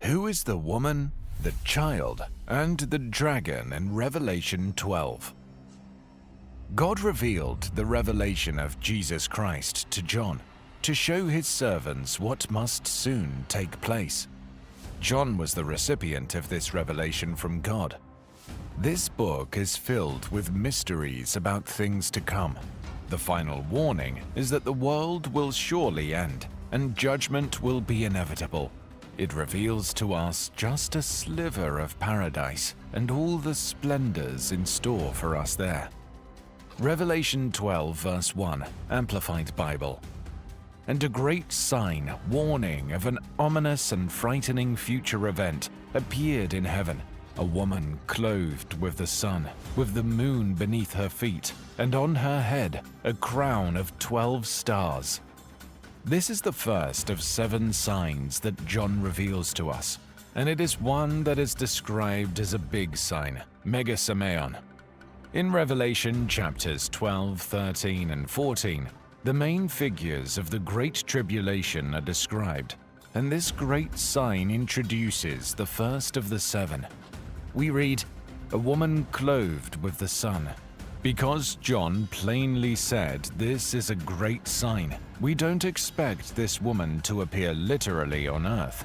Who is the woman, the child, and the dragon in Revelation 12? God revealed the revelation of Jesus Christ to John to show his servants what must soon take place. John was the recipient of this revelation from God. This book is filled with mysteries about things to come. The final warning is that the world will surely end and judgment will be inevitable. It reveals to us just a sliver of paradise and all the splendors in store for us there. Revelation 12 verse 1, Amplified Bible. And a great sign, warning of an ominous and frightening future event, appeared in heaven. A woman clothed with the sun, with the moon beneath her feet, and on her head a crown of 12 stars. This is the first of 7 signs that John reveals to us, and it is one that is described as a big sign, megasemeon. In Revelation chapters 12, 13, and 14, the main figures of the Great Tribulation are described, and this great sign introduces the first of the 7. We read, "A woman clothed with the sun." Because John plainly said this is a great sign, we don't expect this woman to appear literally on earth.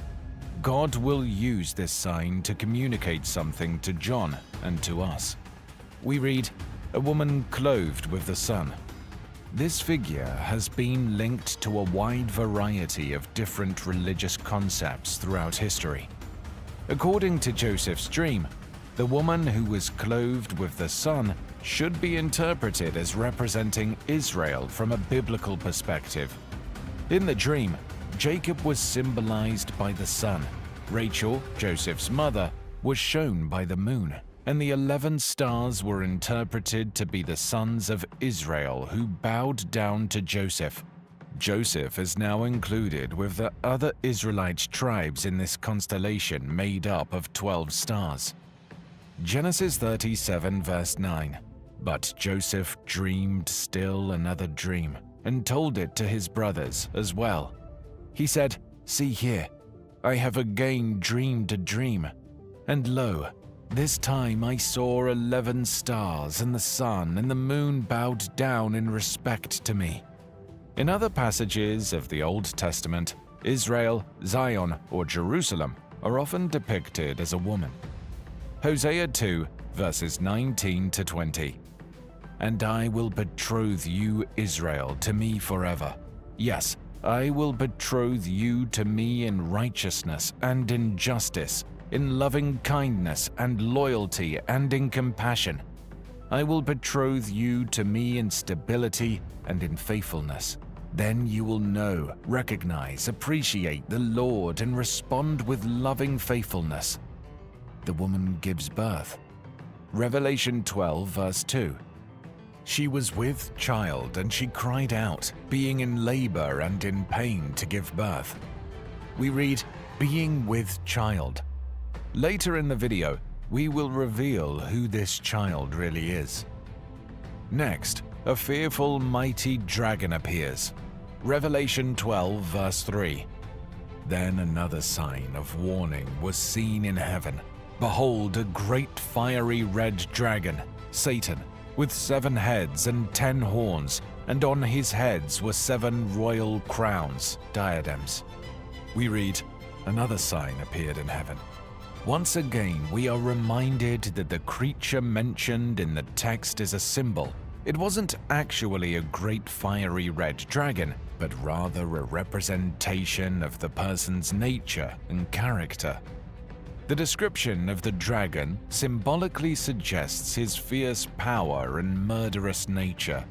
God will use this sign to communicate something to John and to us. We read, "A woman clothed with the sun." This figure has been linked to a wide variety of different religious concepts throughout history. According to Joseph's dream, the woman who was clothed with the sun should be interpreted as representing Israel from a biblical perspective. In the dream, Jacob was symbolized by the sun, Rachel, Joseph's mother, was shown by the moon, and the 11 stars were interpreted to be the sons of Israel who bowed down to Joseph. Joseph is now included with the other Israelite tribes in this constellation made up of 12 stars. Genesis 37 verse 9. But Joseph dreamed still another dream, and told it to his brothers as well. He said, "See here, I have again dreamed a dream, and lo, this time I saw 11 stars, and the sun and the moon bowed down in respect to me." In other passages of the Old Testament, Israel, Zion, or Jerusalem are often depicted as a woman. Hosea 2 verses 19 to 20. "And I will betroth you, Israel, to me forever. Yes, I will betroth you to me in righteousness and in justice, in loving kindness and loyalty and in compassion. I will betroth you to me in stability and in faithfulness. Then you will know, recognize, appreciate the Lord and respond with loving faithfulness." The woman gives birth. Revelation 12 verse 2. "She was with child and she cried out, being in labor and in pain to give birth." We read, "being with child." Later in the video, we will reveal who this child really is. Next, a fearful mighty dragon appears. Revelation 12 verse 3. "Then another sign of warning was seen in heaven. Behold, a great fiery red dragon, Satan, with 7 heads and 10 horns, and on his heads were 7 royal crowns, diadems." We read, "Another sign appeared in heaven." Once again, we are reminded that the creature mentioned in the text is a symbol. It wasn't actually a great fiery red dragon, but rather a representation of the person's nature and character. The description of the dragon symbolically suggests his fierce power and murderous nature,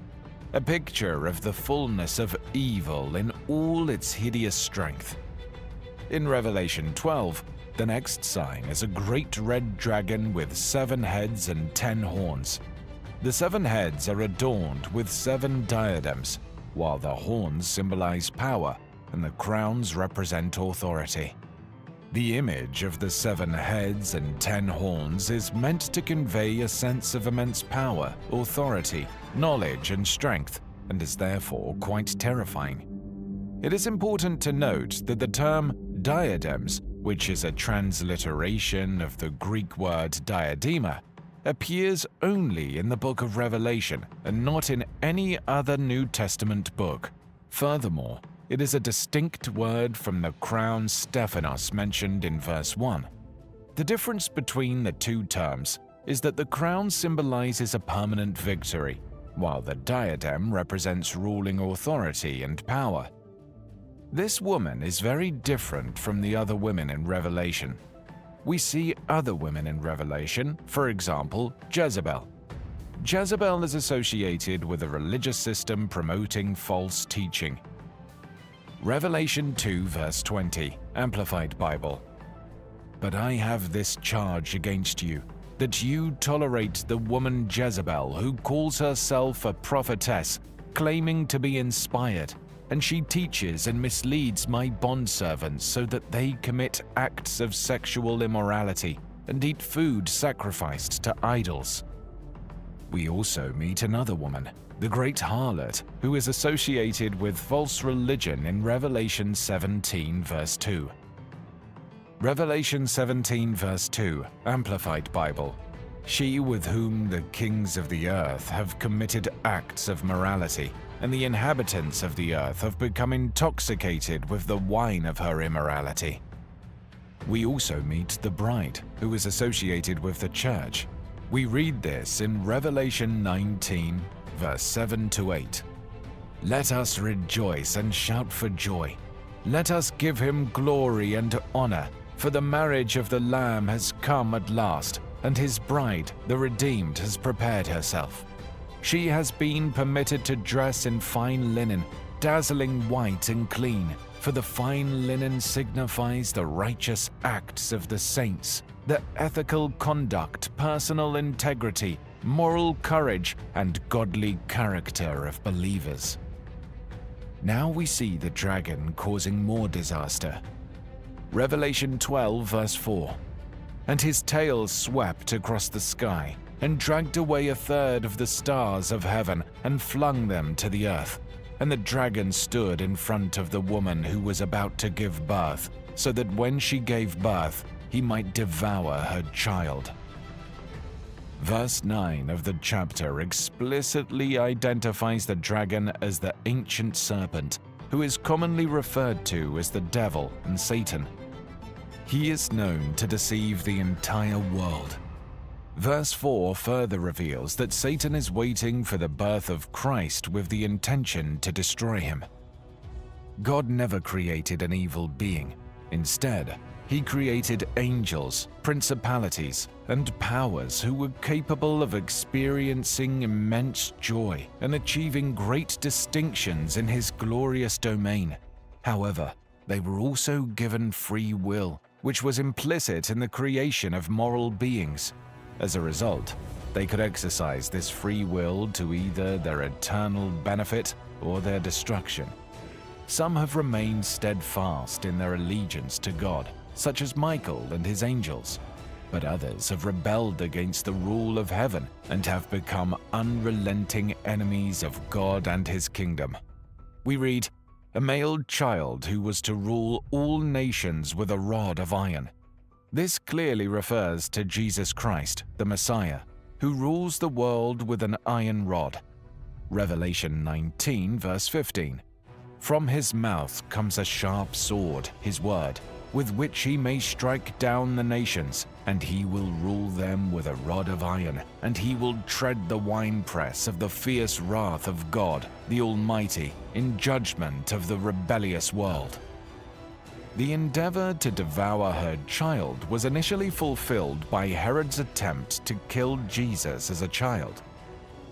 a picture of the fullness of evil in all its hideous strength. In Revelation 12, the next sign is a great red dragon with 7 heads and 10 horns. The 7 heads are adorned with 7 diadems, while the horns symbolize power and the crowns represent authority. The image of the 7 heads and 10 horns is meant to convey a sense of immense power, authority, knowledge, and strength, and is therefore quite terrifying. It is important to note that the term diadems which is a transliteration of the Greek word diadema, appears only in the book of Revelation and not in any other New Testament book. Furthermore, it is a distinct word from the crown Stephanos mentioned in verse 1. The difference between the two terms is that the crown symbolizes a permanent victory, while the diadem represents ruling authority and power. This woman is very different from the other women in Revelation. We see other women in Revelation, for example, Jezebel. Jezebel is associated with a religious system promoting false teaching. Revelation 2 verse 20, Amplified Bible. But I have this charge against you, that you tolerate the woman Jezebel, who calls herself a prophetess, claiming to be inspired, and she teaches and misleads my bondservants so that they commit acts of sexual immorality and eat food sacrificed to idols. We also meet another woman, the great harlot, who is associated with false religion in Revelation 17 verse 2. Revelation 17 verse 2, Amplified Bible. She with whom the kings of the earth have committed acts of morality, and the inhabitants of the earth have become intoxicated with the wine of her immorality. We also meet the bride, who is associated with the church. We read this in Revelation 19, verse 7 to 8. Let us rejoice and shout for joy. Let us give him glory and honor, for the marriage of the Lamb has come at last, and his bride, the redeemed, has prepared herself. She has been permitted to dress in fine linen, dazzling white and clean, for the fine linen signifies the righteous acts of the saints, the ethical conduct, personal integrity, moral courage, and godly character of believers. Now we see the dragon causing more disaster. Revelation 12 verse 4. And his tail swept across the sky, and dragged away a third of the stars of heaven, and flung them to the earth. And the dragon stood in front of the woman who was about to give birth, so that when she gave birth, he might devour her child. Verse 9 of the chapter explicitly identifies the dragon as the ancient serpent, who is commonly referred to as the devil and Satan. He is known to deceive the entire world. Verse 4 further reveals that Satan is waiting for the birth of Christ with the intention to destroy him. God never created an evil being. Instead, he created angels, principalities, and powers who were capable of experiencing immense joy and achieving great distinctions in his glorious domain. However, they were also given free will, which was implicit in the creation of moral beings. As a result, they could exercise this free will to either their eternal benefit or their destruction. Some have remained steadfast in their allegiance to God, such as Michael and his angels, but others have rebelled against the rule of heaven and have become unrelenting enemies of God and his kingdom. We read, a male child who was to rule all nations with a rod of iron. This clearly refers to Jesus Christ, the Messiah, who rules the world with an iron rod. Revelation 19 verse 15. From his mouth comes a sharp sword, his word, with which he may strike down the nations, and he will rule them with a rod of iron, and he will tread the winepress of the fierce wrath of God, the Almighty, in judgment of the rebellious world. The endeavor to devour her child was initially fulfilled by Herod's attempt to kill Jesus as a child.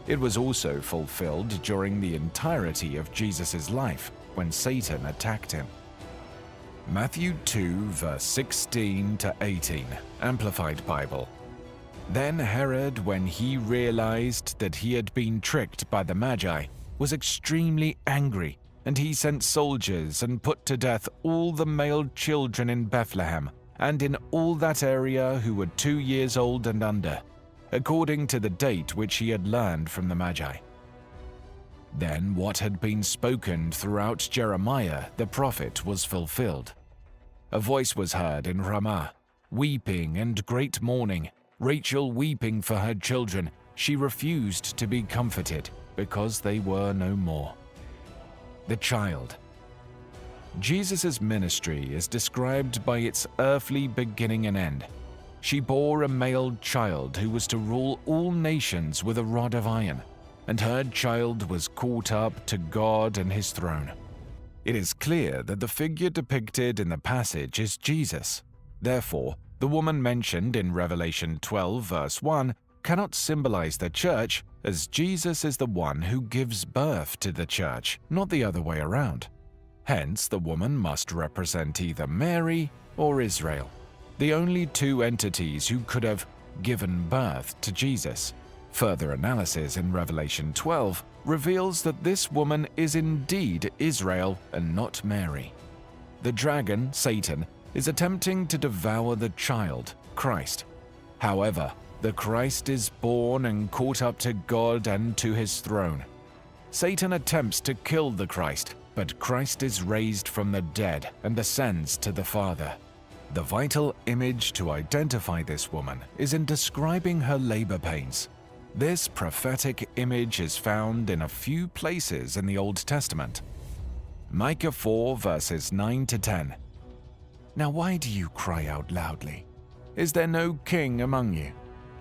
It was also fulfilled during the entirety of Jesus' life, when Satan attacked him. Matthew 2 verse 16 to 18, Amplified Bible. Then Herod, when he realized that he had been tricked by the Magi, was extremely angry, and he sent soldiers and put to death all the male children in Bethlehem and in all that area who were 2 years old and under, according to the date which he had learned from the Magi. Then what had been spoken throughout Jeremiah the prophet was fulfilled. A voice was heard in Ramah, weeping and great mourning, Rachel weeping for her children. She refused to be comforted, because they were no more. The child. Jesus' ministry is described by its earthly beginning and end. She bore a male child who was to rule all nations with a rod of iron, and her child was caught up to God and his throne. It is clear that the figure depicted in the passage is Jesus. Therefore, the woman mentioned in Revelation 12 verse 1 cannot symbolize the church, as Jesus is the one who gives birth to the church, not the other way around. Hence, the woman must represent either Mary or Israel, the only two entities who could have given birth to Jesus. Further analysis in Revelation 12 reveals that this woman is indeed Israel and not Mary. The dragon, Satan, is attempting to devour the child, Christ. However, the Christ is born and caught up to God and to his throne. Satan attempts to kill the Christ, but Christ is raised from the dead and ascends to the Father. The vital image to identify this woman is in describing her labor pains. This prophetic image is found in a few places in the Old Testament. Micah 4 verses 9 to 10. Now why do you cry out loudly? Is there no king among you?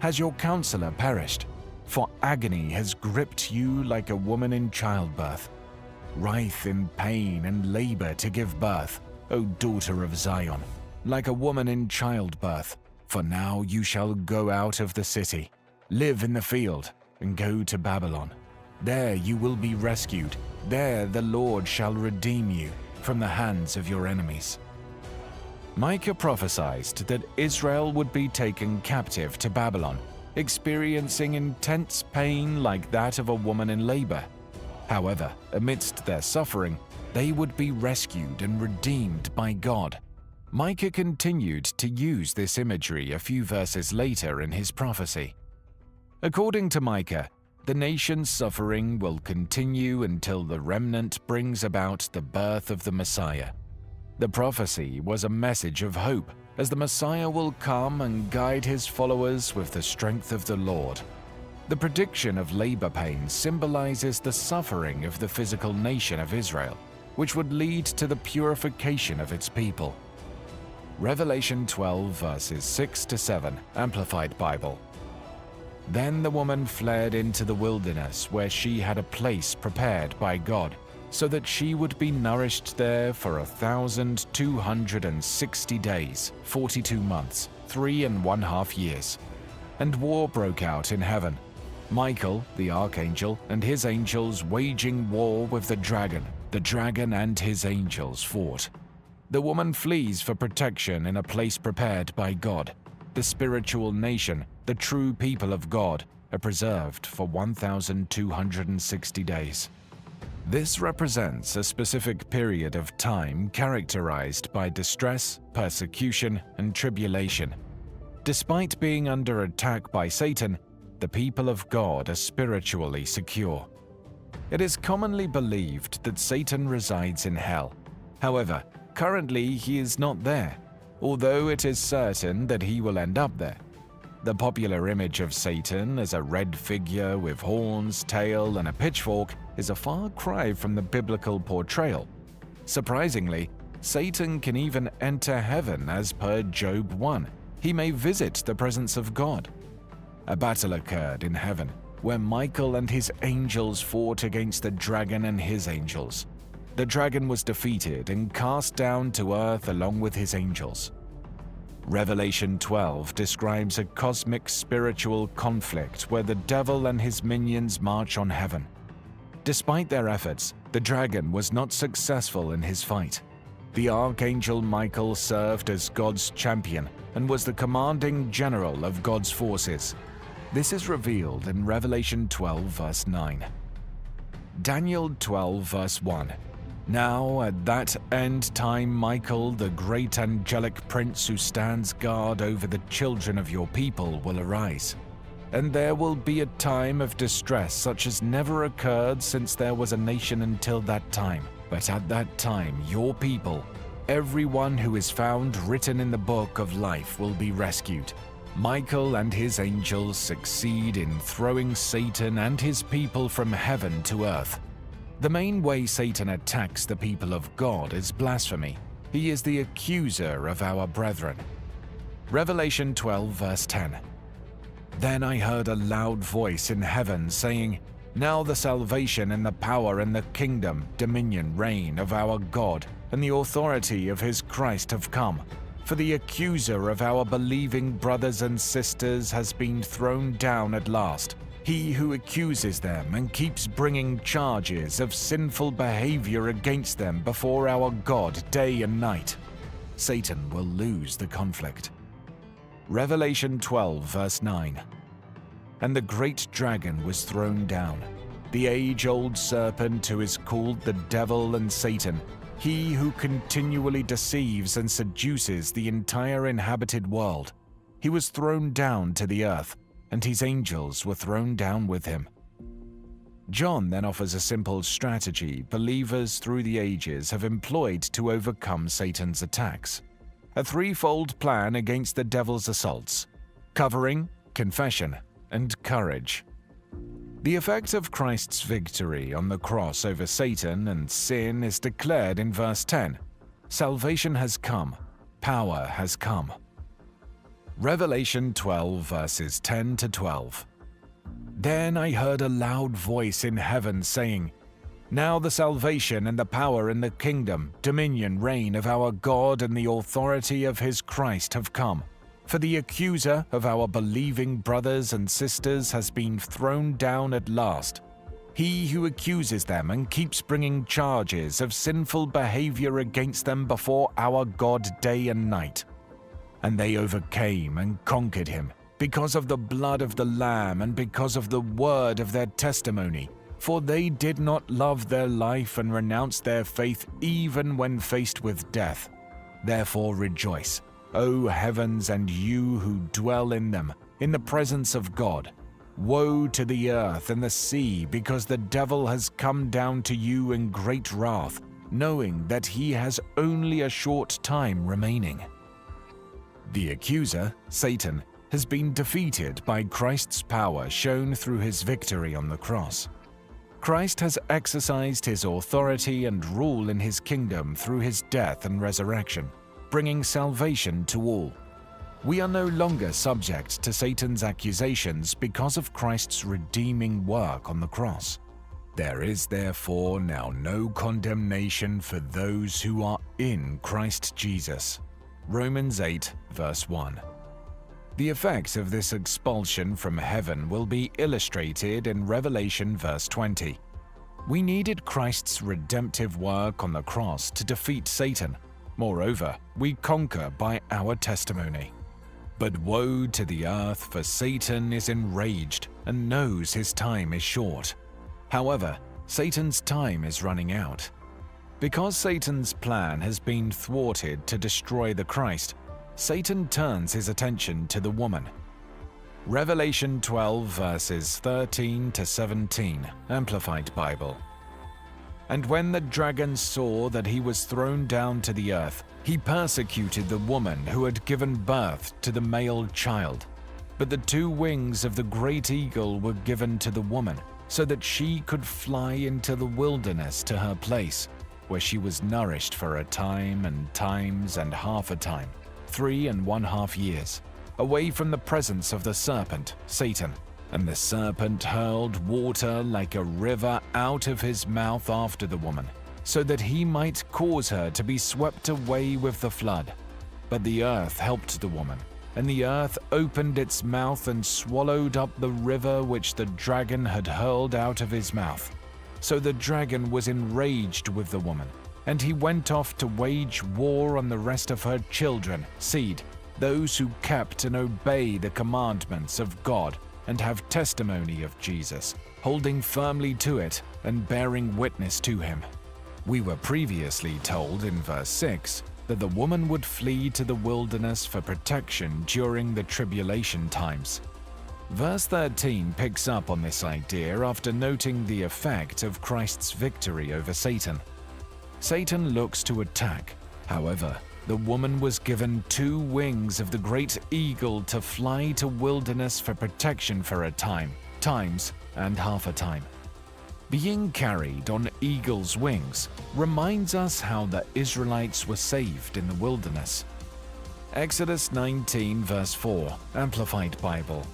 Has your counselor perished? For agony has gripped you like a woman in childbirth. Writhe in pain and labor to give birth, O daughter of Zion, like a woman in childbirth. For now you shall go out of the city, live in the field, and go to Babylon. There you will be rescued. There the Lord shall redeem you from the hands of your enemies. Micah prophesied that Israel would be taken captive to Babylon, experiencing intense pain like that of a woman in labor. However, amidst their suffering, they would be rescued and redeemed by God. Micah continued to use this imagery a few verses later in his prophecy. According to Micah, the nation's suffering will continue until the remnant brings about the birth of the Messiah. The prophecy was a message of hope, as the Messiah will come and guide his followers with the strength of the Lord. The prediction of labor pains symbolizes the suffering of the physical nation of Israel, which would lead to the purification of its people. Revelation 12 verses 6 to 7, Amplified Bible. Then the woman fled into the wilderness, where she had a place prepared by God, so that she would be nourished there for 1,260 days, 42 months, 3.5 years. And war broke out in heaven. Michael, the archangel, and his angels waging war with the dragon and his angels fought. The woman flees for protection in a place prepared by God. The spiritual nation, the true people of God, are preserved for 1,260 days. This represents a specific period of time characterized by distress, persecution, and tribulation. Despite being under attack by Satan, the people of God are spiritually secure. It is commonly believed that Satan resides in hell. However, currently he is not there, although it is certain that he will end up there. The popular image of Satan as a red figure with horns, tail, and a pitchfork is a far cry from the biblical portrayal. Surprisingly, Satan can even enter heaven as per Job 1. He may visit the presence of God. A battle occurred in heaven, where Michael and his angels fought against the dragon and his angels. The dragon was defeated and cast down to earth along with his angels. Revelation 12 describes a cosmic spiritual conflict where the devil and his minions march on heaven. Despite their efforts, the dragon was not successful in his fight. The archangel Michael served as God's champion and was the commanding general of God's forces. This is revealed in Revelation 12 verse 9. Daniel 12 verse 1. Now at that end time Michael, the great angelic prince who stands guard over the children of your people, will arise. And there will be a time of distress such as never occurred since there was a nation until that time. But at that time your people, everyone who is found written in the book of life will be rescued. Michael and his angels succeed in throwing Satan and his people from heaven to earth. The main way Satan attacks the people of God is blasphemy. He is the accuser of our brethren. Revelation 12 verse 10. Then I heard a loud voice in heaven saying, "Now the salvation and the power and the kingdom, dominion, reign of our God and the authority of his Christ have come. For the accuser of our believing brothers and sisters has been thrown down at last. He who accuses them and keeps bringing charges of sinful behavior against them before our God day and night. Satan will lose the conflict." Revelation 12 verse 9. And the great dragon was thrown down, the age-old serpent who is called the devil and Satan, he who continually deceives and seduces the entire inhabited world. He was thrown down to the earth, and his angels were thrown down with him. John then offers a simple strategy believers through the ages have employed to overcome Satan's attacks. A threefold plan against the devil's assaults: covering, confession, and courage. The effect of Christ's victory on the cross over Satan and sin is declared in verse 10. Salvation has come, power has come. Revelation 12 verses 10 to 12. Then I heard a loud voice in heaven saying, "Now the salvation and the power and the kingdom, dominion, reign of our God and the authority of his Christ have come. For the accuser of our believing brothers and sisters has been thrown down at last. He who accuses them and keeps bringing charges of sinful behavior against them before our God day and night. And they overcame and conquered him, because of the blood of the Lamb and because of the word of their testimony. For they did not love their life and renounce their faith even when faced with death. Therefore rejoice, O heavens and you who dwell in them, in the presence of God. Woe to the earth and the sea, because the devil has come down to you in great wrath, knowing that he has only a short time remaining." The accuser, Satan, has been defeated by Christ's power shown through his victory on the cross. Christ has exercised his authority and rule in his kingdom through his death and resurrection, bringing salvation to all. We are no longer subject to Satan's accusations because of Christ's redeeming work on the cross. There is therefore now no condemnation for those who are in Christ Jesus. Romans 8, verse 1. The effects of this expulsion from heaven will be illustrated in Revelation verse 20. We needed Christ's redemptive work on the cross to defeat Satan. Moreover, we conquer by our testimony. But woe to the earth, for Satan is enraged and knows his time is short. However, Satan's time is running out. Because Satan's plan has been thwarted to destroy the Christ, Satan turns his attention to the woman. Revelation 12 verses 13 to 17, Amplified Bible. And when the dragon saw that he was thrown down to the earth, he persecuted the woman who had given birth to the male child. But the 2 wings of the great eagle were given to the woman, so that she could fly into the wilderness to her place, where she was nourished for a time and times and half a time, 3½ years, away from the presence of the serpent, Satan. And the serpent hurled water like a river out of his mouth after the woman, so that he might cause her to be swept away with the flood. But the earth helped the woman, and the earth opened its mouth and swallowed up the river which the dragon had hurled out of his mouth. So the dragon was enraged with the woman, and he went off to wage war on the rest of her children, seed, those who kept and obey the commandments of God and have testimony of Jesus, holding firmly to it and bearing witness to him. We were previously told in verse 6 that the woman would flee to the wilderness for protection during the tribulation times. Verse 13 picks up on this idea after noting the effect of Christ's victory over Satan. Satan looks to attack, However, the woman was given 2 wings of the great eagle to fly to wilderness for protection for a times and half a time. Being carried on eagle's wings reminds us how the Israelites were saved in the wilderness. Exodus 19 verse 4, Amplified Bible.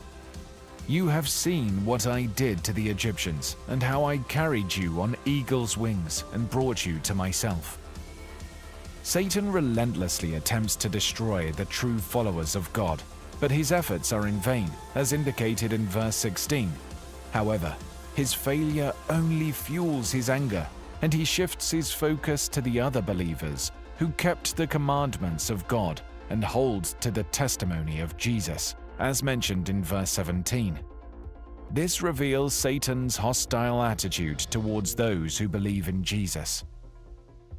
You have seen what I did to the Egyptians, and how I carried you on eagle's wings and brought you to myself. Satan relentlessly attempts to destroy the true followers of God, but his efforts are in vain, as indicated in verse 16. However, his failure only fuels his anger, and he shifts his focus to the other believers who kept the commandments of God and hold to the testimony of Jesus, as mentioned in verse 17. This reveals Satan's hostile attitude towards those who believe in Jesus.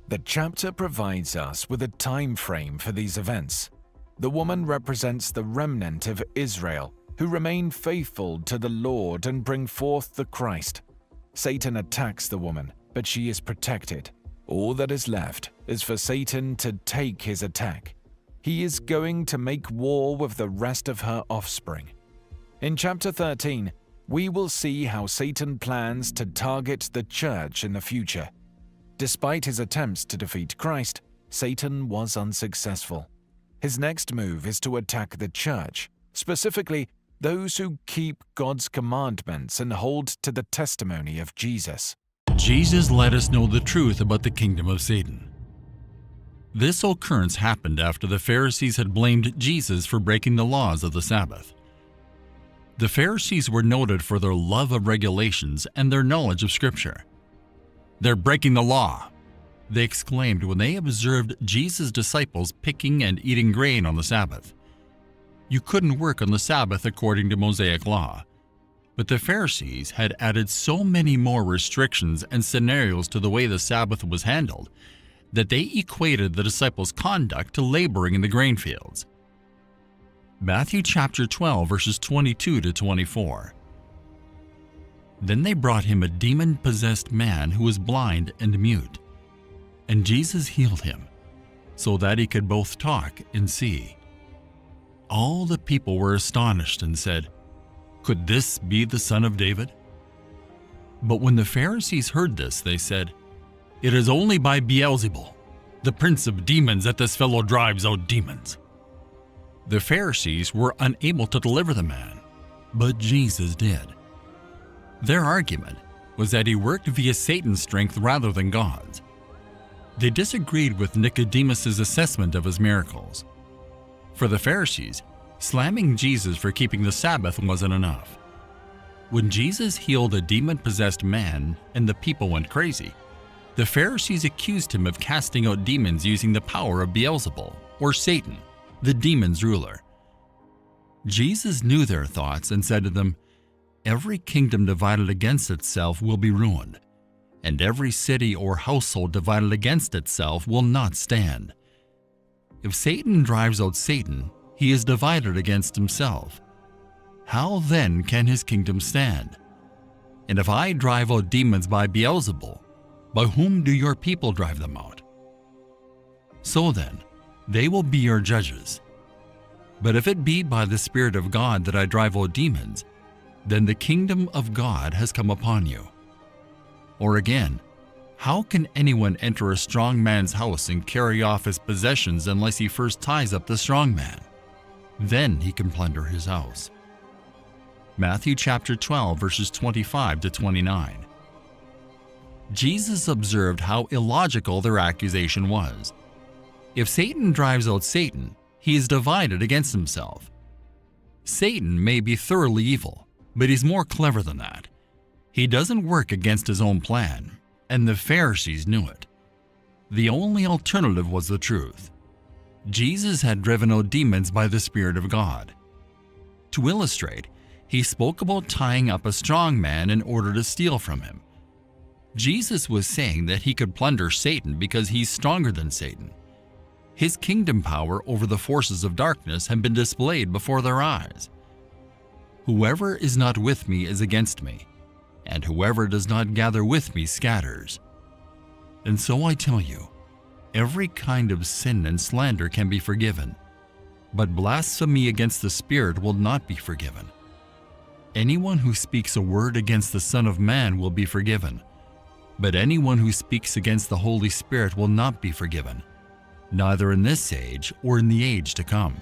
The chapter provides us with a time frame for these events. The woman represents the remnant of Israel who remain faithful to the Lord and bring forth the Christ. Satan attacks the woman, but she is protected. All that is left is for Satan to take his attack. He is going to make war with the rest of her offspring. In chapter 13, we will see how Satan plans to target the church in the future. Despite his attempts to defeat Christ, Satan was unsuccessful. His next move is to attack the church, specifically those who keep God's commandments and hold to the testimony of Jesus. Jesus let us know the truth about the kingdom of Satan. This occurrence happened after the Pharisees had blamed Jesus for breaking the laws of the Sabbath. The Pharisees were noted for their love of regulations and their knowledge of Scripture. "They're breaking the law," they exclaimed when they observed Jesus' disciples picking and eating grain on the Sabbath. You couldn't work on the Sabbath according to Mosaic law, but the Pharisees had added so many more restrictions and scenarios to the way the Sabbath was handled that they equated the disciples' conduct to laboring in the grain fields. Matthew chapter 12 verses 22 to 24. Then they brought him a demon-possessed man who was blind and mute, and Jesus healed him, so that he could both talk and see. All the people were astonished and said, "Could this be the son of David?" But when the Pharisees heard this, they said, "It is only by Beelzebul, the prince of demons, that this fellow drives out demons." The Pharisees were unable to deliver the man, but Jesus did. Their argument was that he worked via Satan's strength rather than God's. They disagreed with Nicodemus' assessment of his miracles. For the Pharisees, slamming Jesus for keeping the Sabbath wasn't enough. When Jesus healed a demon-possessed man and the people went crazy, the Pharisees accused him of casting out demons using the power of Beelzebul, or Satan, the demon's ruler. Jesus knew their thoughts and said to them, "Every kingdom divided against itself will be ruined, and every city or household divided against itself will not stand. If Satan drives out Satan, he is divided against himself. How then can his kingdom stand? And if I drive out demons by Beelzebul, by whom do your people drive them out? So then, they will be your judges. But if it be by the Spirit of God that I drive out demons, then the kingdom of God has come upon you. Or again, how can anyone enter a strong man's house and carry off his possessions unless he first ties up the strong man? Then he can plunder his house." Matthew chapter 12 verses 25 to 29. Jesus observed how illogical their accusation was. If Satan drives out Satan, he is divided against himself. Satan may be thoroughly evil, but he's more clever than that. He doesn't work against his own plan, and the Pharisees knew it. The only alternative was the truth. Jesus had driven out demons by the Spirit of God. To illustrate, he spoke about tying up a strong man in order to steal from him. Jesus was saying that he could plunder Satan because he's stronger than Satan. His kingdom power over the forces of darkness had been displayed before their eyes. "Whoever is not with me is against me, and whoever does not gather with me scatters. And so I tell you, every kind of sin and slander can be forgiven, but blasphemy against the Spirit will not be forgiven. Anyone who speaks a word against the Son of Man will be forgiven, but anyone who speaks against the Holy Spirit will not be forgiven, neither in this age or in the age to come.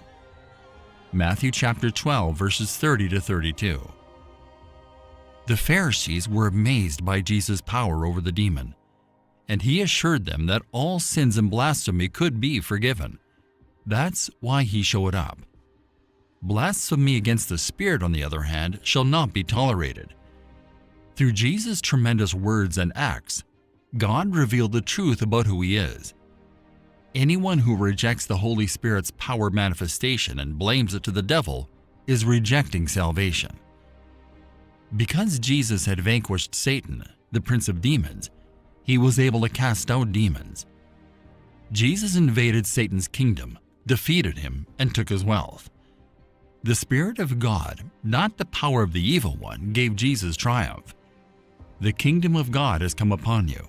Matthew chapter 12, verses 30 to 32. The Pharisees were amazed by Jesus' power over the demon, and he assured them that all sins and blasphemy could be forgiven. That's why he showed up. Blasphemy against the Spirit, on the other hand, shall not be tolerated. Through Jesus' tremendous words and acts, God revealed the truth about who he is. Anyone who rejects the Holy Spirit's power manifestation and blames it to the devil is rejecting salvation. Because Jesus had vanquished Satan, the prince of demons, he was able to cast out demons. Jesus invaded Satan's kingdom, defeated him, and took his wealth. The Spirit of God, not the power of the evil one, gave Jesus triumph. The kingdom of God has come upon you.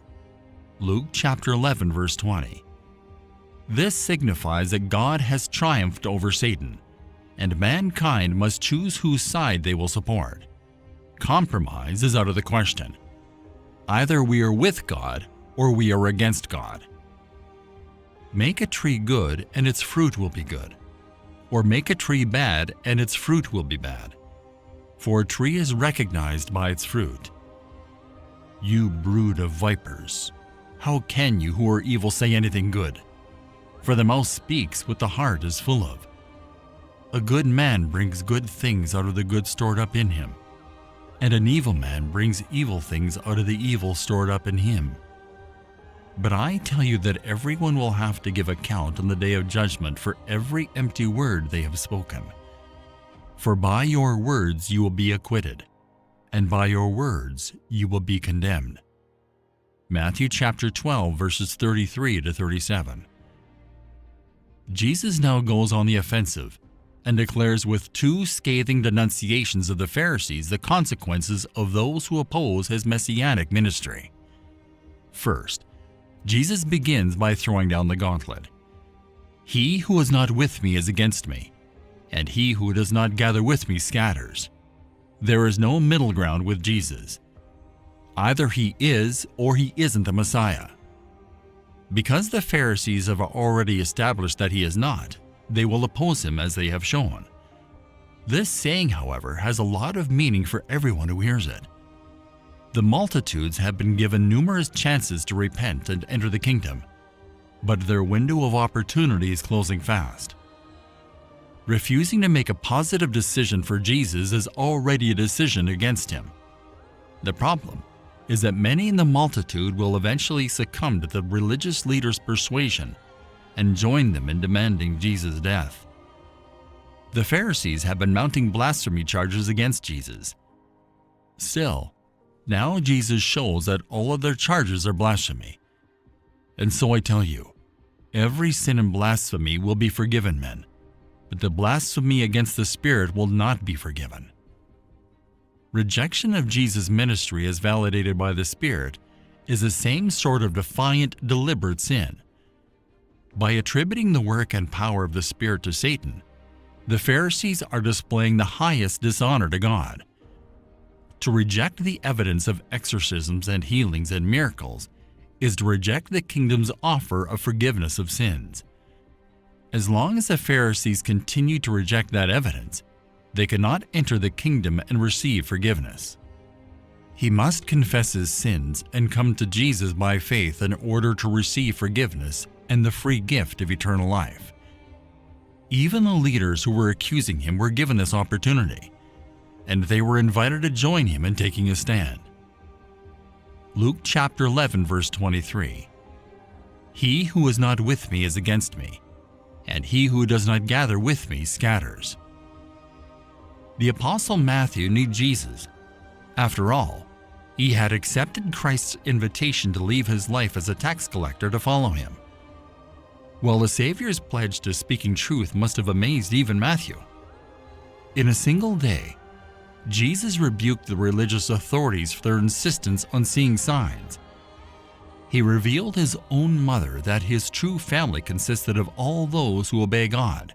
Luke chapter 11, verse 20. This signifies that God has triumphed over Satan, and mankind must choose whose side they will support. Compromise is out of the question. Either we are with God or we are against God. Make a tree good and its fruit will be good, or make a tree bad and its fruit will be bad. For a tree is recognized by its fruit. You brood of vipers, how can you who are evil say anything good? For the mouth speaks what the heart is full of. A good man brings good things out of the good stored up in him, and an evil man brings evil things out of the evil stored up in him. But I tell you that everyone will have to give account on the day of judgment for every empty word they have spoken. For by your words you will be acquitted, and by your words you will be condemned. Matthew chapter 12, verses 33 to 37. Jesus now goes on the offensive and declares with two scathing denunciations of the Pharisees the consequences of those who oppose his messianic ministry. First, Jesus begins by throwing down the gauntlet. He who is not with me is against me, and he who does not gather with me scatters. There is no middle ground with Jesus. Either he is or he isn't the Messiah. Because the Pharisees have already established that he is not, they will oppose him as they have shown. This saying, however, has a lot of meaning for everyone who hears it. The multitudes have been given numerous chances to repent and enter the kingdom, but their window of opportunity is closing fast. Refusing to make a positive decision for Jesus is already a decision against him. The problem is that many in the multitude will eventually succumb to the religious leaders' persuasion and join them in demanding Jesus' death. The Pharisees have been mounting blasphemy charges against Jesus. Still, now Jesus shows that all of their charges are blasphemy. And so I tell you, every sin and blasphemy will be forgiven men, but the blasphemy against the Spirit will not be forgiven. Rejection of Jesus' ministry as validated by the Spirit is the same sort of defiant, deliberate sin. By attributing the work and power of the Spirit to Satan, the Pharisees are displaying the highest dishonor to God. To reject the evidence of exorcisms and healings and miracles is to reject the kingdom's offer of forgiveness of sins. As long as the Pharisees continue to reject that evidence, they cannot enter the kingdom and receive forgiveness. He must confess his sins and come to Jesus by faith in order to receive forgiveness and the free gift of eternal life. Even the leaders who were accusing him were given this opportunity, and they were invited to join him in taking a stand. Luke chapter 11, verse 23. He who is not with me is against me, and he who does not gather with me scatters. The Apostle Matthew knew Jesus. After all, he had accepted Christ's invitation to leave his life as a tax collector to follow him. Well, the Savior's pledge to speaking truth must have amazed even Matthew. In a single day, Jesus rebuked the religious authorities for their insistence on seeing signs. He revealed his own mother that his true family consisted of all those who obey God.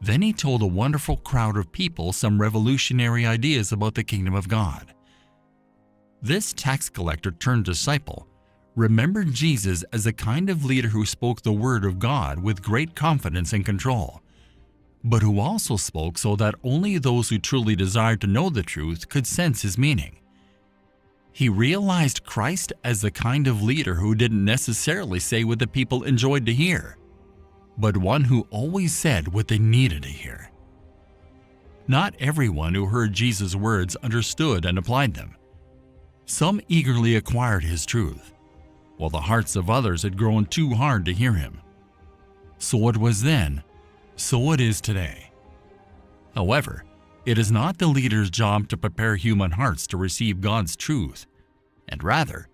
Then he told a wonderful crowd of people some revolutionary ideas about the kingdom of God. This tax collector turned disciple remembered Jesus as the kind of leader who spoke the word of God with great confidence and control, but who also spoke so that only those who truly desired to know the truth could sense his meaning. He realized Christ as the kind of leader who didn't necessarily say what the people enjoyed to hear, but one who always said what they needed to hear. Not everyone who heard Jesus' words understood and applied them. Some eagerly acquired his truth, while the hearts of others had grown too hard to hear him. So it was then, so it is today. However, it is not the leader's job to prepare human hearts to receive God's truth, and rather,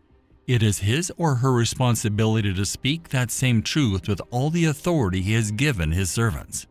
it is his or her responsibility to speak that same truth with all the authority he has given his servants.